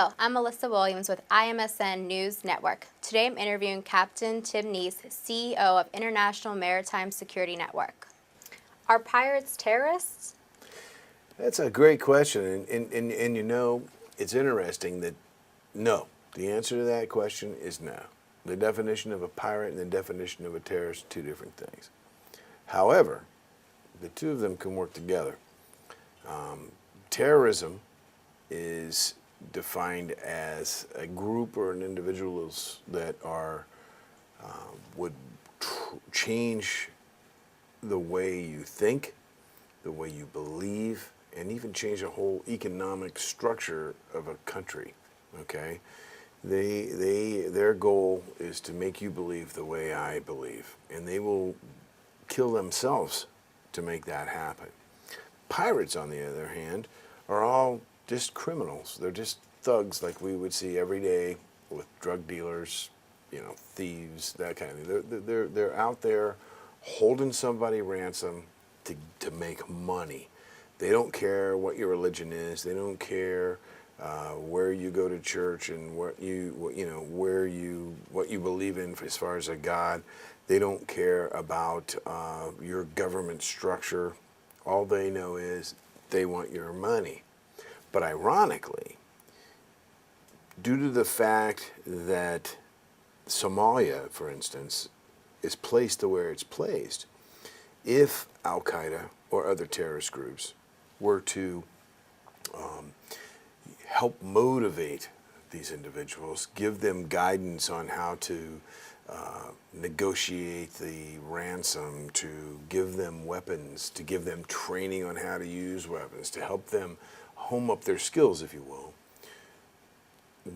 Hello, I'm Melissa Williams with IMSN News Network. Today I'm interviewing Captain Tim Neese, CEO of International Maritime Security Network. Are pirates terrorists? That's a great question, and you know, it's interesting that no. The answer to that question is no. The definition of a pirate and the definition of a terrorist are two different things. However, the two of them can work together. Terrorism is defined as a group or an individuals that are would change the way you think, the way you believe, and even change the whole economic structure of a country. Okay, their goal is to make you believe the way I believe, and they will kill themselves to make that happen. Pirates, on the other hand, are all just criminals. They're just thugs like we would see every day with drug dealers, you know, thieves, that kind of thing. They're out there holding somebody ransom to make money. They don't care what your religion is. They don't care where you go to church and what you believe in as far as a God. They don't care about your government structure. All they know is they want your money. But ironically, due to the fact that Somalia, for instance, is placed to where it's placed, if Al-Qaeda or other terrorist groups were to help motivate these individuals, give them guidance on how to negotiate the ransom, to give them weapons, to give them training on how to use weapons, to help them hone up their skills, if you will.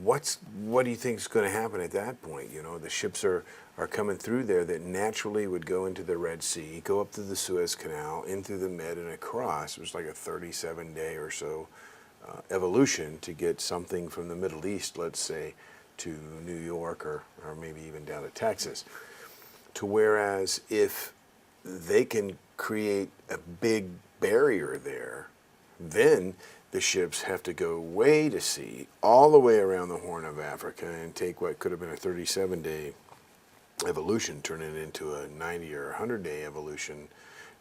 What do you think is going to happen at that point? You know, the ships are coming through there that naturally would go into the Red Sea, go up to the Suez Canal, in through the Med and across. It was like a 37-day or so evolution to get something from the Middle East, let's say, to New York or maybe even down to Texas. To whereas if they can create a big barrier there, then the ships have to go way to sea, all the way around the Horn of Africa, and take what could have been a 37-day evolution, turn it into a 90 or 100-day evolution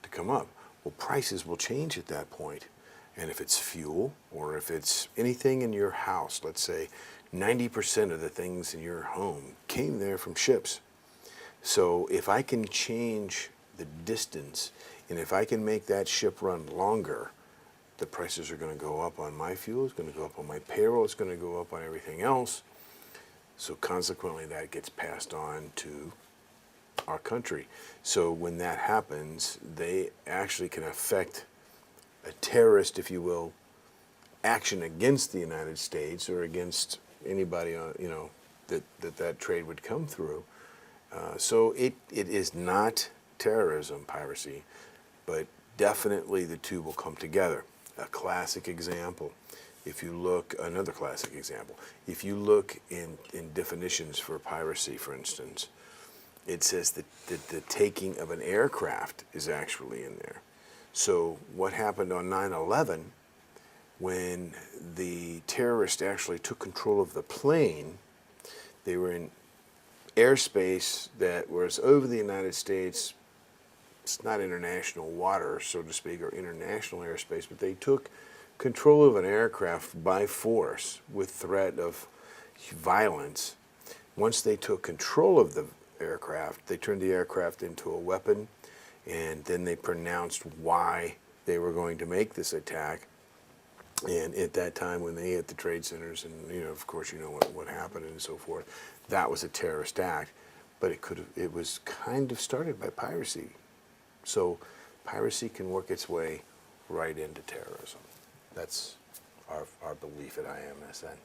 to come up. Well, prices will change at that point. And if it's fuel, or if it's anything in your house, let's say 90% of the things in your home came there from ships. So if I can change the distance, and if I can make that ship run longer, the prices are going to go up on my fuel, it's going to go up on my payroll, it's going to go up on everything else. So consequently, that gets passed on to our country. So when that happens, they actually can affect a terrorist, if you will, action against the United States or against anybody, you know, that trade would come through. So it is not terrorism, piracy, but definitely the two will come together. A classic example, another classic example, if you look in definitions for piracy, for instance, it says that the taking of an aircraft is actually in there. So what happened on 9/11, when the terrorists actually took control of the plane, they were in airspace that was over the United States. It's not international water, so to speak, or international airspace, but they took control of an aircraft by force with threat of violence. Once they took control of the aircraft, they turned the aircraft into a weapon, and then they pronounced why they were going to make this attack. And at that time, when they hit the trade centers, and you know, of course, you know what happened and so forth, that was a terrorist act. But it was kind of started by piracy. So piracy can work its way right into terrorism. That's our belief at IMSN.